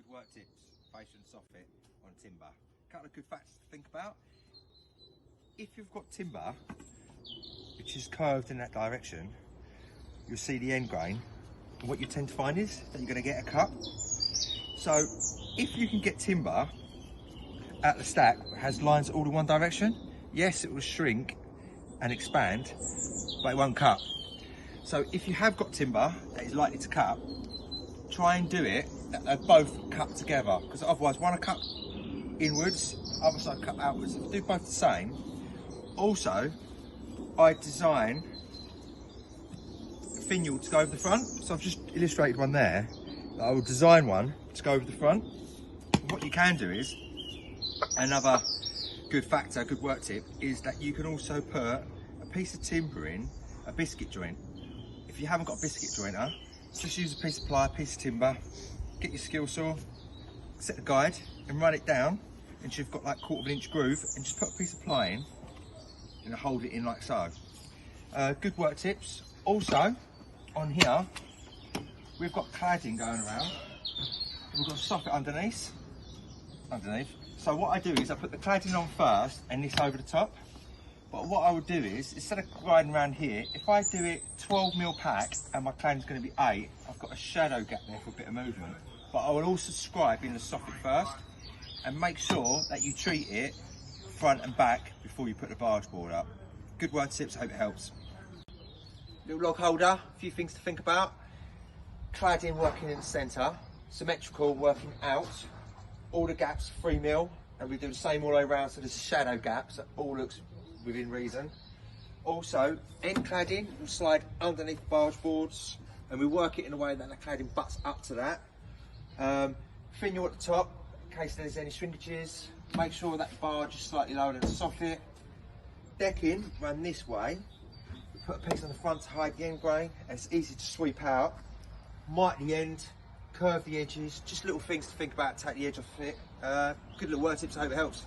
good work tips, facia and soffit on timber. A couple of good facts to think about. If you've got timber which is curved in that direction, you'll see the end grain. And what you tend to find is that you're going to get a cut. So if you can get timber at the stack that has lines all in one direction, yes, it will shrink and expand, but it won't cut. So if you have got timber that is likely to cut, try and do it that they're both cut together, because otherwise one will cut inwards, other side cut outwards. If you do both the same. Also, I design a finial to go over the front, so I've just illustrated one there. I will design one to go over the front. And what you can do is, another good factor, good work tip, is that you can also put a piece of timber in a biscuit joint. If you haven't got a biscuit jointer, just use a piece of ply, a piece of timber, get your skill saw, set the guide and run it down until you've got like 1/4 inch groove, and just put a piece of ply in and hold it in like so. Good work tips. Also on here we've got cladding going around. We've got a soffit underneath. So what I do is I put the cladding on first and this over the top. But what I would do is, instead of riding around here, if I do it 12mm pack and my cladding's going to be 8, I've got a shadow gap there for a bit of movement. But I will also scribe in the soffit first and make sure that you treat it front and back before you put the barge board up. Good word tips, I hope it helps. Little log holder, a few things to think about. Cladding working in the centre, symmetrical working out, all the gaps 3mm, and we do the same all the way around, so there's a shadow gap, so it all looks within reason. Also, end cladding will slide underneath the barge boards, and we work it in a way that the cladding butts up to that. Finial at the top, in case there's any shrinkages. Make sure that the barge is slightly lower than the soffit. Decking, run this way. We put a piece on the front to hide the end grain, and it's easy to sweep out. Mite the end, curve the edges, just little things to think about, take the edge off it. Good little word tips, I hope it helps.